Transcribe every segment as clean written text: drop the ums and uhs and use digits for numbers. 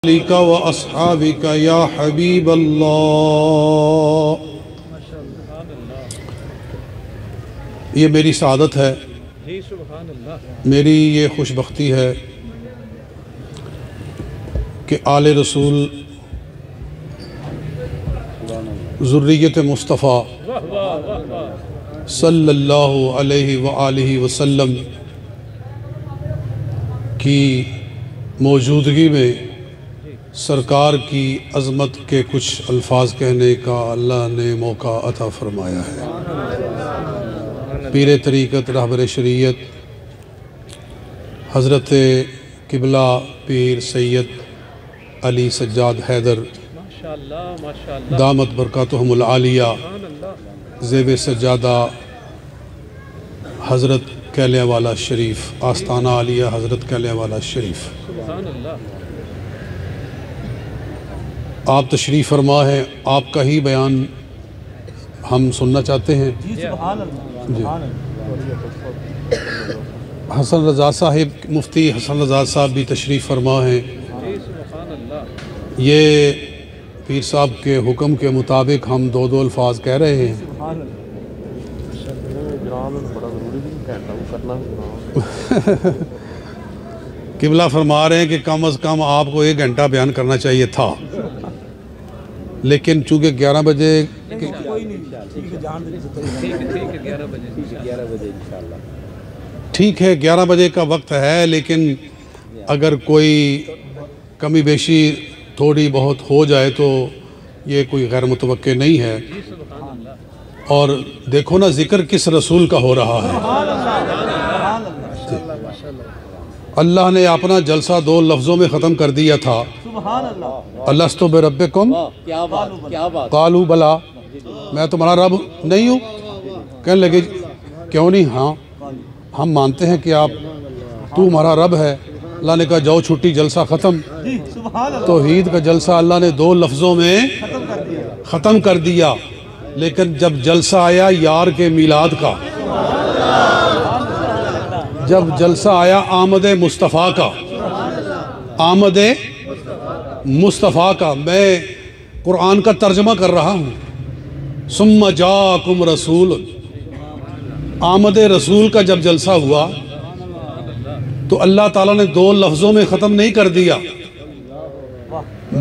अलिका व अस्हाबिका या हबीब अल्लाह। ये मेरी सआदत है, मेरी ये खुशबख्ती है कि आले रसूल ज़ुर्रियत मुस्तफ़ा सल्लल्लाहु अलैहि व आलिहि वसल्लम की मौजूदगी में सरकार की अज़मत के कुछ अल्फाज कहने का अल्लाह ने मौका अता फ़रमाया है। पीर तरीक़त रहबर शरीयत हज़रत क़िबला पीर सैयद अली सज्जाद हैदर दामत बरकातुहुमुल आलिया ज़ेब सज्जादा हज़रत कैलियावाला शरीफ आस्ताना आलिया हज़रत कैलियावाला शरीफ आप तशरीफ़ फरमा है, आपका ही बयान हम सुनना चाहते हैं। जी हसन रज़ा साहिब मुफ्ती हसन रज़ा साहब भी तशरीफ़ फरमा हैं। ये पीर साहब के हुक्म के मुताबिक हम दो दो अल्फाज कह रहे हैं। क़िबला फरमा रहे हैं कि कम अज़ कम आपको 1 घंटा बयान करना चाहिए था, लेकिन चूँकि 11 बजे ठीक है 11 बजे का वक्त है, लेकिन अगर कोई कमी बेशी थोड़ी बहुत हो जाए तो ये कोई गैर मुतवक्के नहीं है। और देखो ना ज़िक्र किस रसूल का हो रहा है। अल्लाह ने अपना जलसा 2 लफ्ज़ों में ख़त्म कर दिया था, अलस्तु बिरब्बिकुम क़ालू बला, मैं तुम्हारा रब नहीं हूँ। कहने लगे क्यों नहीं, हाँ हम मानते हैं कि तू हमारा रब है। अल्लाह ने कहा जाओ छुट्टी, जलसा ख़त्म। तौहीद का जलसा अल्लाह ने 2 लफ्ज़ों में ख़त्म कर दिया। लेकिन जब जलसा आया यार के मिलाद का, जब जलसा आया आमद मुस्तफ़ा का, आमद मुस्तफ़ा का, मैं कुरान का तर्जमा कर रहा हूँ। सुम्मा जाकुम रसूल, आमद रसूल का जब जलसा हुआ तो अल्लाह ताला ने 2 लफ्ज़ों में ख़त्म नहीं कर दिया,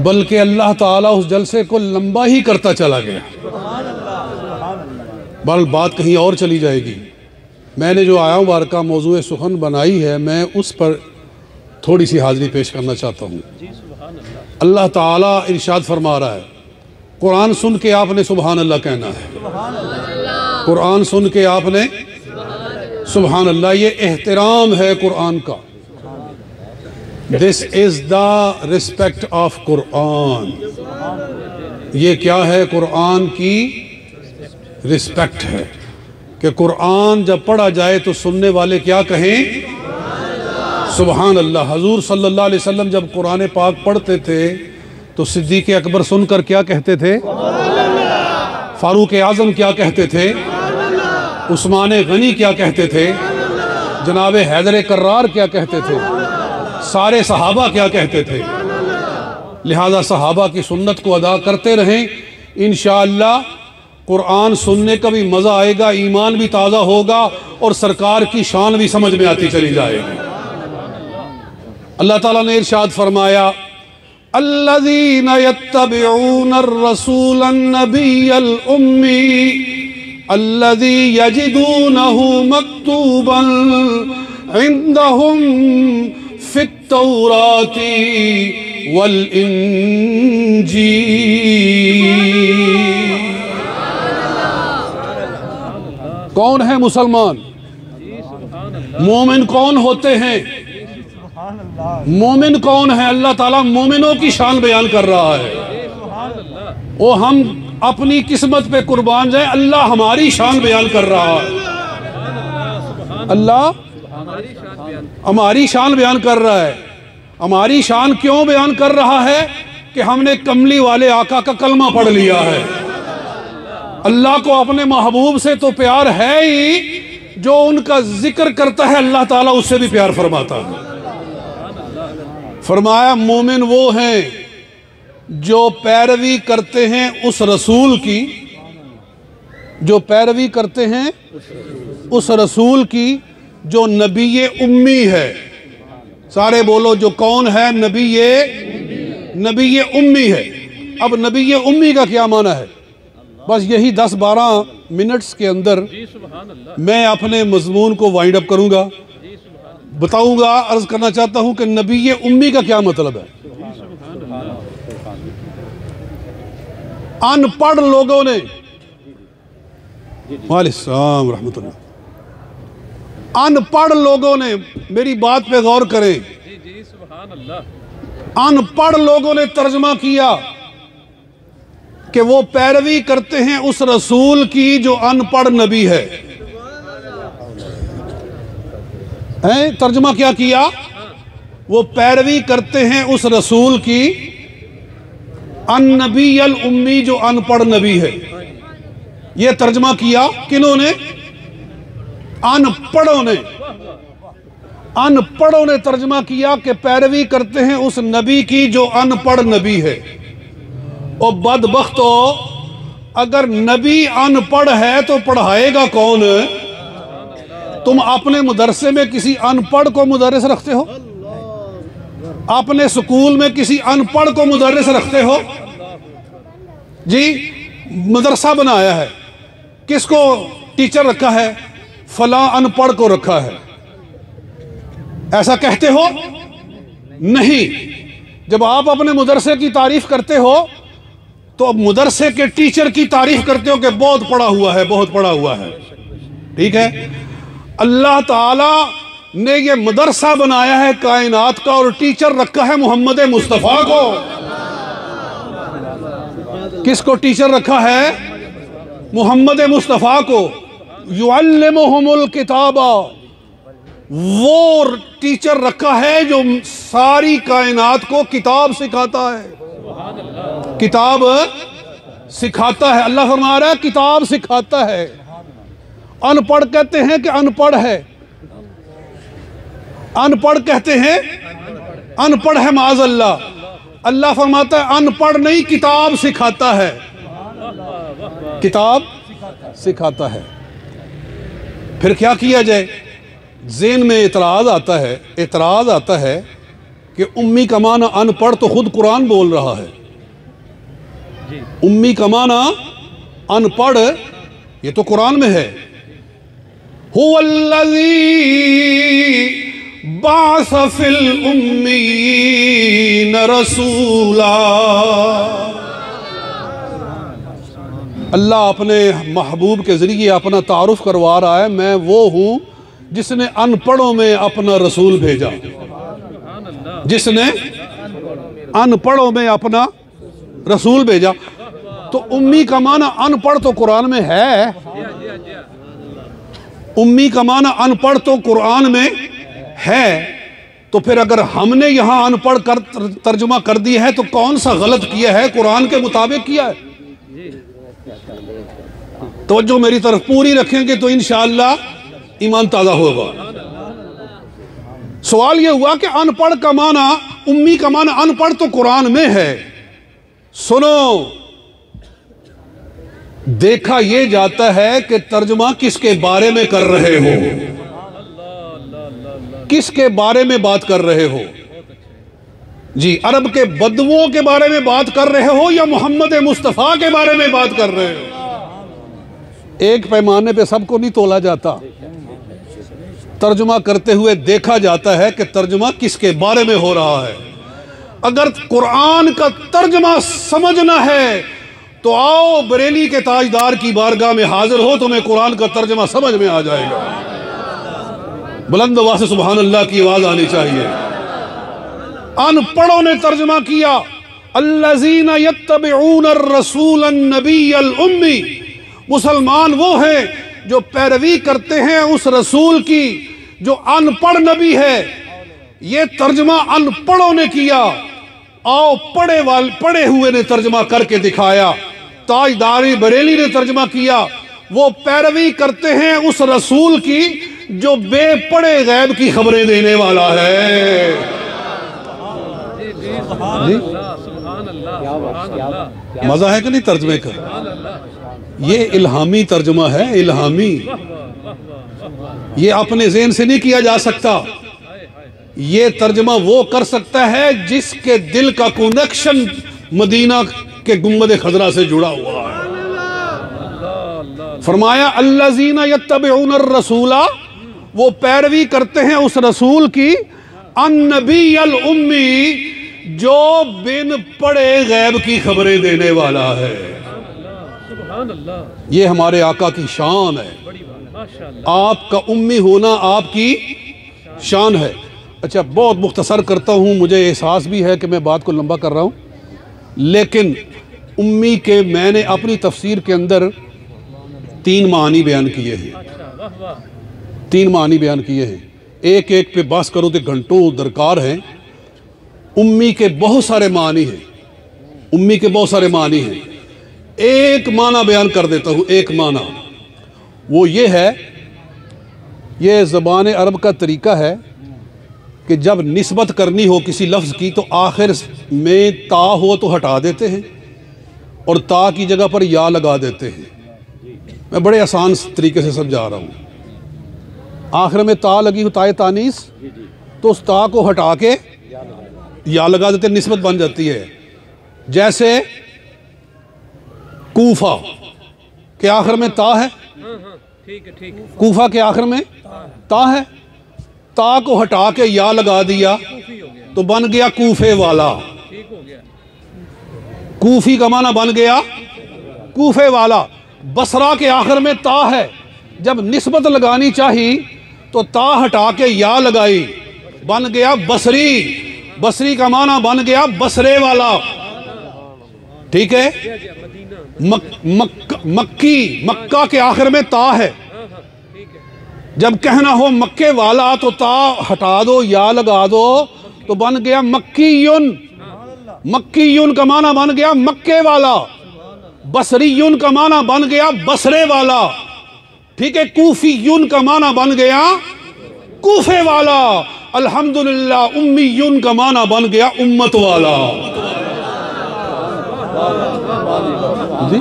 बल्कि अल्लाह ताला उस जलसे को लंबा ही करता चला गया। बल बात कहीं और चली जाएगी। मैंने जो आया मुबारका मौजूए सुखन बनाई है, मैं उस पर थोड़ी सी हाज़िरी पेश करना चाहता हूँ। अल्लाह ताला इरशाद फरमा रहा है, कुरान सुन के आपने सुबहान अल्लाह कहना है। कुरान सुन के आपने सुबहान अल्लाह, ये एहतराम है कुरान का। This is the respect of Quran. ये क्या है? कुरान की रिस्पेक्ट है कि कुरान जब पढ़ा जाए तो सुनने वाले क्या कहें? सुबहान अल्लाह। हजूर सल्लल्लाहु अलैहि वसल्लम जब कुरान पाक पढ़ते थे तो सिद्दीक़ अकबर सुनकर क्या कहते थे? फारूक आज़म क्या कहते थे? उस्मान गनी क्या कहते थे? जनाब हैदर कर्रार क्या कहते थे? सारे सहाबा क्या कहते थे? लिहाजा सहाबा की सुन्नत को अदा करते रहें। इंशाअल्लाह कुरान सुनने का भी मज़ा आएगा, ईमान भी ताज़ा होगा और सरकार की शान भी समझ में आती चली जाएगी। अल्लाह ताला ने इरशाद फरमाया, अल्लज़ीना यत्तबिऊना अर्रसूलन नबिय्यल उम्मी अल्लज़ी यजिदूनहु मक्तूबन इंदहुम फित तौराती वल इंजील। कौन है मुसलमान? मोमिन कौन होते हैं? मोमिन कौन है? अल्लाह ताला मोमिनों की शान बयान कर रहा है। वो हम अपनी किस्मत पे कुर्बान जाए, अल्लाह हमारी शान बयान कर रहा है। अल्लाह हमारी शान बयान कर रहा है। हमारी शान क्यों बयान कर रहा है? कि हमने कमली वाले आका का कलमा पढ़ लिया है। अल्लाह को अपने महबूब से तो प्यार है ही, जो उनका जिक्र करता है अल्लाह ताला उससे भी प्यार फरमाता है। फरमाया मोमिन वो हैं जो पैरवी करते हैं उस रसूल की, जो पैरवी करते हैं उस रसूल की जो नबी उम्मी है। सारे बोलो, जो कौन है? नबी उम्मी है। अब नबी उम्मी का क्या माना है? बस यही 10-12 मिनट्स के अंदर मैं अपने मजमून को वाइंड अप करूंगा, बताऊंगा, अर्ज करना चाहता हूं कि नबी उम्मी का क्या मतलब है। अनपढ़ लोगों ने, वालेकुम रहमतुल्लाह, अनपढ़ लोगों ने, मेरी बात पे गौर करें, अनपढ़ लोगों ने तर्जमा किया कि वो पैरवी करते हैं उस रसूल की जो अनपढ़ नबी है। तर्जमा क्या किया? वो पैरवी करते हैं उस रसूल की अन-नबी अल-उम्मी जो अनपढ़ नबी है। ये तर्जमा किया किन्होंने? अनपढ़ों ने तर्जमा किया कि पैरवी करते हैं उस नबी की जो अनपढ़ नबी है। और बदबख्तो, अगर नबी अनपढ़ है तो पढ़ाएगा कौन? तुम अपने मदरसे में किसी अनपढ़ को मुदर्रिस रखते हो? अपने स्कूल में किसी अनपढ़ को मुदर्रिस रखते हो? जी, मदरसा बनाया है, किसको टीचर रखा है? फला अनपढ़ को रखा है। ऐसा कहते हो? नहीं। जब आप अपने मदरसे की तारीफ करते हो तो अब मदरसे के टीचर की तारीफ करते हो कि बहुत पढ़ा हुआ है, बहुत पढ़ा हुआ है। ठीक है, अल्लाह ताला ने ये मदरसा बनाया है कायनात का और टीचर रखा है मोहम्मद मुस्तफ़ा को। किसको टीचर रखा है? मोहम्मद मुस्तफ़ा को। युअल्लिमुहुमुल किताबा, वो टीचर रखा है जो सारी कायनात को किताब सिखाता है। किताब सिखाता है। अल्लाह फरमा रहा है किताब सिखाता है। अनपढ़ कहते हैं कि अनपढ़ है, अनपढ़ कहते हैं अनपढ़ है माज़अल्लाह। अल्लाह फरमाता है अनपढ़ नहीं, किताब सिखाता है, किताब सिखाता है। फिर क्या किया जाए? ज़हन में एतराज़ आता है कि उम्मी का माना अनपढ़, तो खुद कुरान बोल रहा है। उम्मी का माना अनपढ़, ये तो कुरान में है। हुवल्लज़ी बाअस फिल उम्मीन रसूला। अल्लाह अपने महबूब के ज़रिए अपना तारुफ करवा रहा है, मैं वो हूँ जिसने अनपढ़ों में अपना रसूल भेजा, जिसने अनपढ़ों में अपना रसूल भेजा। तो उम्मी का माना अनपढ़ तो कुरान में है, उम्मी का माना अनपढ़ तो कुरान में है। तो फिर अगर हमने यहाँ अनपढ़ कर तर्जुमा कर दिया है तो कौन सा गलत किया है? कुरान के मुताबिक किया है। तो जो मेरी तरफ पूरी रखेंगे तो इंशाअल्लाह ईमान ताज़ा होगा। सवाल यह हुआ कि अनपढ़ का माना, उम्मी का माना अनपढ़ तो कुरान में है। सुनो, देखा यह जाता है कि तर्जुमा किसके बारे में कर रहे हो, किसके बारे में बात कर रहे हो जी? अरब के बदुओं के बारे में बात कर रहे हो या मोहम्मद मुस्तफ़ा के बारे में बात कर रहे हो? एक पैमाने पे सबको नहीं तोला जाता। तर्जुमा करते हुए देखा जाता है कि तर्जुमा किसके बारे में हो रहा है। अगर कुरान का तर्जुमा समझना है तो आओ बरेली के ताजदार की बारगाह में हाजिर हो, तुम्हें कुरान का तर्जुमा समझ में आ जाएगा। बुलंद आवाज़ से सुभान अल्लाह की आवाज आनी चाहिए। अनपढ़ों ने तर्जुमा किया अल्लज़ीना यत्तबिऊन अर्रसूल अन्नबी अल-उम्मी, मुसलमान वो हैं जो पैरवी करते हैं उस रसूल की जो अनपढ़ नबी है। ये तर्जुमा अनपढ़ों ने किया, आओ पढ़े हुए ने तर्जुमा करके दिखाया। ताजदारी बरेली ने तर्जुमा किया, वो पैरवी करते हैं उस रसूल की जो बेपढ़े गैब की खबरें देने वाला है। जी मज़ा है कि नहीं तर्जमे का? ये इल्हामी तर्जमा है, इल्हामी। ये अपने ज़हन से नहीं किया जा सकता। ये तर्जमा वो कर सकता है जिसके दिल का कनेक्शन मदीना के गुम्बद खजरा से जुड़ा हुआ है। फरमाया अल्लज़ीना यत्तबिऊन रसूला, वो पैरवी करते हैं उस रसूल की, अन्नबी अल उम्मी, जो बिन पढ़े गैब की खबरें देने वाला है। ये हमारे आका की शान है। आपका उम्मी होना आपकी शान है। अच्छा, बहुत मुख्तसर करता हूँ, मुझे एहसास भी है कि मैं बात को लंबा कर रहा हूँ, लेकिन उम्मी के मैंने अपनी तफसीर के अंदर 3 मानी बयान किए हैं। 3 मानी बयान किए हैं। एक एक पे बहस करो तो घंटों दरकार हैं। उम्मी के बहुत सारे मानी हैं, उम्मी के बहुत सारे मानी हैं। एक माना बयान कर देता हूँ। एक माना वो ये है, ये ज़बान अरब का तरीका है कि जब निस्बत करनी हो किसी लफ्ज़ की तो आखिर में ता हो तो हटा देते हैं और ता की जगह पर या लगा देते हैं। मैं बड़े आसान तरीके से समझा रहा हूँ। आखिर में ता लगी हो, ताए तानीस, तो उस ता को हटा के या लगा देते, निस्बत बन जाती है। जैसे कूफा के आखिर में ता है, कूफा के आखिर में ता है, ता को हटा के या लगा दिया तो बन गया कूफे वाला। कूफी का माना बन गया कूफे वाला। बसरा के आखिर में ता है, जब निस्बत लगानी चाहिए तो ता हटा के या लगाई, बन गया बसरी। बसरी का माना बन गया बसरे वाला। ठीक है। मक्की, मक्का के आखिर में ता है, जब कहना हो मक्के वाला तो ता हटा दो या लगा दो तो बन गया मक्कीयुन। मक्कीयुन का माना बन गया मक्के वाला। बसरीयुन का माना बन गया बसरे वाला। ठीक है। कूफीयुन का माना बन गया कूफे वाला। अल्हम्दुलिल्लाह उम्मीयुन का माना बन गया उम्मत वाला। जी,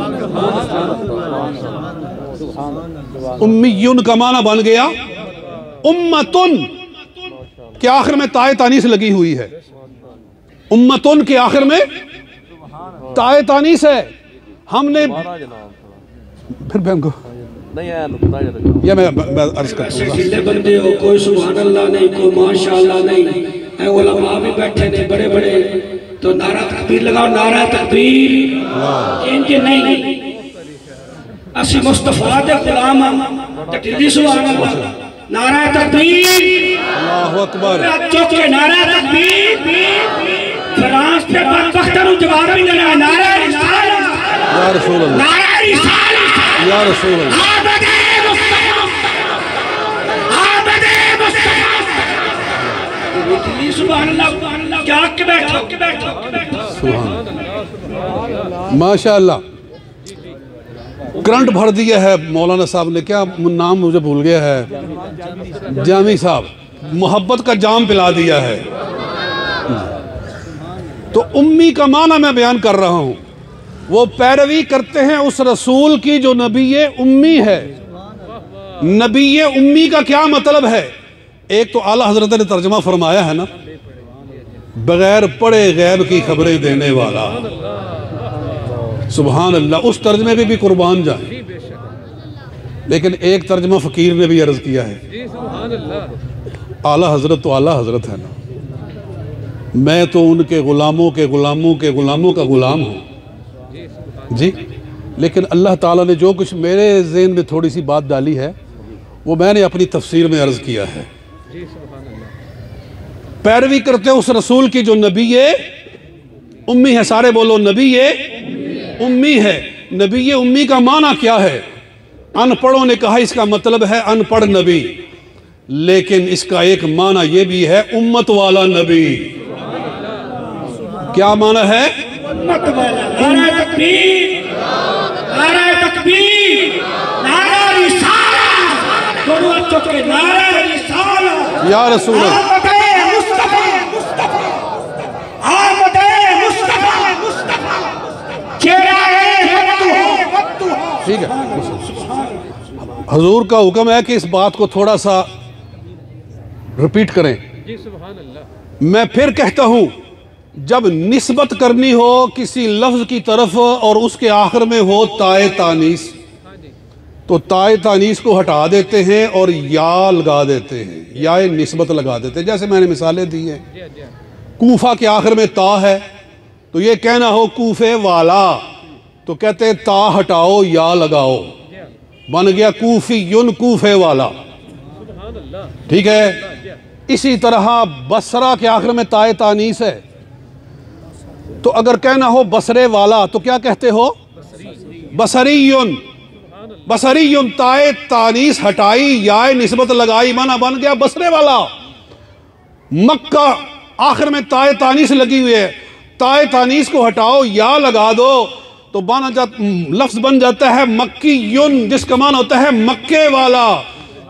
उम्मीयुन का माना बन गया उम्मतुन के आखिर में ताए तानीस लगी हुई है। उम्मतुन के आखिर में ताए तानीस है। हमने फिर बैंको या मैं अर्ज करता हूँ, बंदे हो, कोई सुभान अल्लाह नहीं, कोई माशाअल्लाह नहीं है। उलमा भी बैठे ने बड़े बड़े, तो नारा तकबीर लगाओ, नारा तकबीर। इनके नहीं, असी मुस्तफा दे गुलाम ते टिल्ली सुभान अल्लाह। नारा तकबीर, अल्लाहु अकबर। चौके नारा तकबीर। फ्रांस पे बदबख्तां नु जवाब नहीं देना। नारा रिसालत, या रसूल अल्लाह, नारा रिसालत, या रसूल अल्लाह। माशाअल्लाह, करंट भर दिया है मौलाना साहब ने। क्या नाम मुझे भूल गया है, जामी साहब, मोहब्बत का जाम पिला दिया है। तो उम्मी का माना मैं बयान कर रहा हूँ। वो पैरवी करते हैं उस रसूल की जो नबी उम्मी है। नबी उम्मी का क्या मतलब है? एक तो आला हजरत ने तर्जमा फरमाया है ना, बगैर पढ़े गैब की खबरें देने वाला। सुभान अल्लाह, उस तर्जमे पे भी कुर्बान जाए। लेकिन एक तर्जमा फ़कीर ने भी अर्ज किया है, आला हजरत तो आला हजरत है ना, मैं तो उनके गुलामों के गुलामों के गुलामों का गुलाम हूँ जी। लेकिन अल्लाह ताला ने जो कुछ मेरे ज़हन में थोड़ी सी बात डाली है वो मैंने अपनी तफसीर में अर्ज किया है। पैरवी करते उस रसूल की जो नबी उम्मी है। सारे बोलो नबी उम्मी है। नबी उम्मी का माना क्या है? अनपढ़ों ने कहा इसका मतलब है अनपढ़ नबी, लेकिन इसका एक माना यह भी है उम्मत वाला नबी। क्या माना है? उम्मत वाला। नारा तकबीर, नारा तकबीर, नारा रिसालत। दोनों अच्छों के नारा रिसालत। या रसूल मुस्तफा, मुस्तफा, ठीक है। हजूर का हुक्म है कि इस बात को थोड़ा सा रिपीट करें। जी सुभान अल्लाह। मैं फिर कहता हूं, जब निस्बत करनी हो किसी लफ्ज की तरफ और उसके आखिर में हो ताए तानीस, तो ताए तानीस को हटा देते हैं और या लगा देते हैं, या निस्बत लगा देते हैं। जैसे मैंने मिसालें दी हैं, कूफा के आखिर में ता है, तो ये कहना हो कूफे वाला, तो कहते हैं ता हटाओ या लगाओ, बन गया कूफियुन, कूफे वाला। ठीक है। इसी तरह बसरा के आखिर में ताए तानीस है, तो अगर कहना हो बसरे वाला तो क्या कहते हो? बसरीयुन। बसरीयुन, ताए तानीस हटाई, या निस्बत लगाई, माना बन गया बसरे वाला। मक्का आखिर में ताए तानीस लगी हुई है, ताए तानीस को हटाओ या लगा दो तो लफ्ज बन जाता है मक्की युन, जिसका मान होता है मक्के वाला।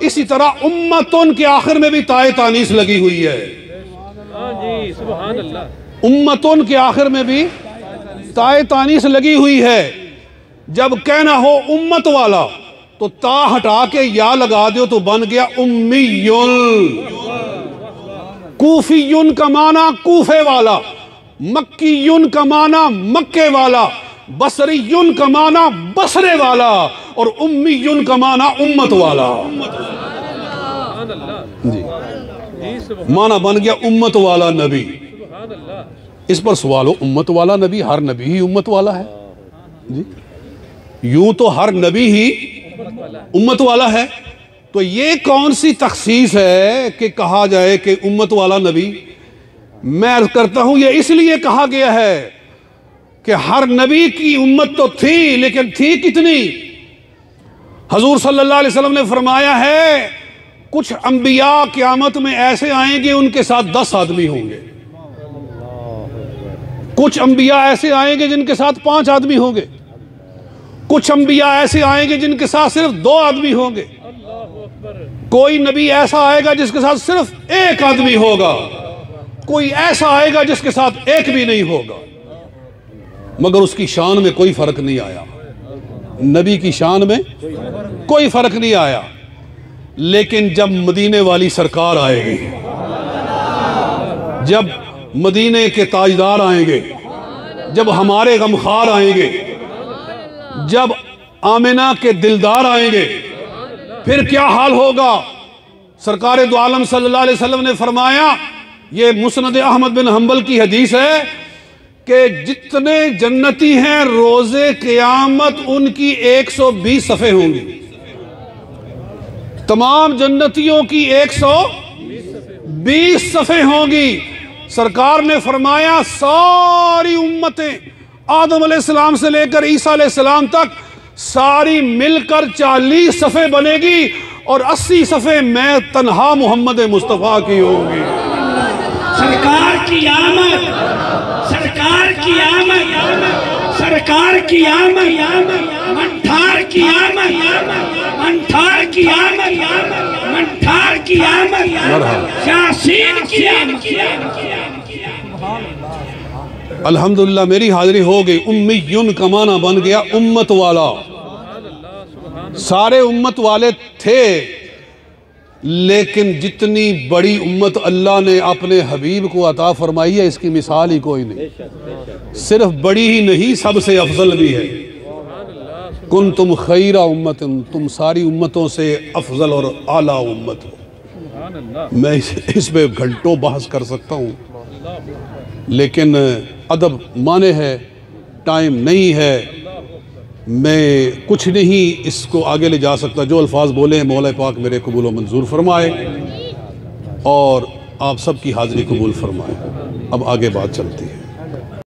इसी तरह उम्मतुन के आखिर में भी ताए तानीस लगी हुई है। जी सुभान अल्लाह। उम्मतुन के आखिर में भी ताए तानीस लगी हुई है। जब कहना हो उम्मत वाला तो ता हटा के या लगा दो तो बन गया उम्मीयुन। कूफियुन का माना कूफे वाला, मक्कीयुन का माना मक्के वाला, बसरीयुन का माना बसरे वाला, और उम्मीयुन का माना उम्मत वाला। जी, माना बन गया उम्मत वाला नबी। इस पर सवाल हो, उम्मत वाला नबी, हर नबी ही उम्मत वाला है जी? यूं तो हर नबी ही उम्मत वाला है, तो ये कौन सी तखसीस है कि कहा जाए कि उम्मत वाला नबी? मैं अर्ज करता हूं, ये इसलिए कहा गया है कि हर नबी की उम्मत तो थी, लेकिन थी कितनी? हजूर सल्लल्लाहु अलैहि वसल्लम ने फरमाया है, कुछ अंबिया क़यामत में ऐसे आएंगे उनके साथ 10 आदमी होंगे, कुछ अंबिया ऐसे आएंगे जिनके साथ 5 आदमी होंगे, कुछ अंबिया ऐसे आएंगे जिनके साथ सिर्फ 2 आदमी होंगे, कोई नबी ऐसा आएगा जिसके साथ सिर्फ 1 आदमी होगा, कोई ऐसा आएगा जिसके साथ 1 भी नहीं होगा, मगर उसकी शान में कोई फर्क नहीं आया। नबी की शान में कोई फर्क नहीं आया। लेकिन जब मदीने वाली सरकार आएगी, जब मदीने के ताजदार आएंगे, जब हमारे गमखार आएंगे, जब आमिना के दिलदार आएंगे, फिर क्या हाल होगा? सरकार दो आलम सल्लल्लाहु अलैहि वसल्लम ने फरमाया, ये मुस्नद अहमद बिन हंबल की हदीस है कि जितने जन्नती हैं रोजे क़यामत उनकी 120 सफ़े होंगी, तमाम जन्नतियों की 120 सफ़े होंगी। सरकार ने फरमाया सारी उम्मतें आदम अलैहिस्सलाम से लेकर ईसा अलैहिस्सलाम तक सारी मिलकर 40 सफ़े बनेगी और 80 सफ़े मैं तन्हा मोहम्मद मुस्तफ़ा की होंगी। सरकार की आमद, सरकार की आमद, सरकार की आमद, मंठार की आमद, मंठार की आमद, मंठार की आमद, यासीन की आमद। अल्हम्दुलिल्लाह मेरी हाजिरी हो गई। उम्मीयुन का माना बन गया उम्मत वाला। सारे उम्मत वाले थे, लेकिन जितनी बड़ी उम्मत अल्लाह ने अपने हबीब को अता फरमाई है, इसकी मिसाल ही कोई नहीं। सिर्फ बड़ी ही नहीं, सबसे अफजल भी है। कुन तुम खैरा उम्मत, तुम सारी उम्मतों से अफजल और आला उम्मत हो। मैं इस पे घंटों बहस कर सकता हूँ, लेकिन अदब माने है, टाइम नहीं है, मैं कुछ नहीं इसको आगे ले जा सकता। जो अल्फाज बोले हैं मौला पाक मेरे कबूल व मंजूर फरमाए और आप सब की हाज़िरी कबूल फरमाए। अब आगे बात चलती है।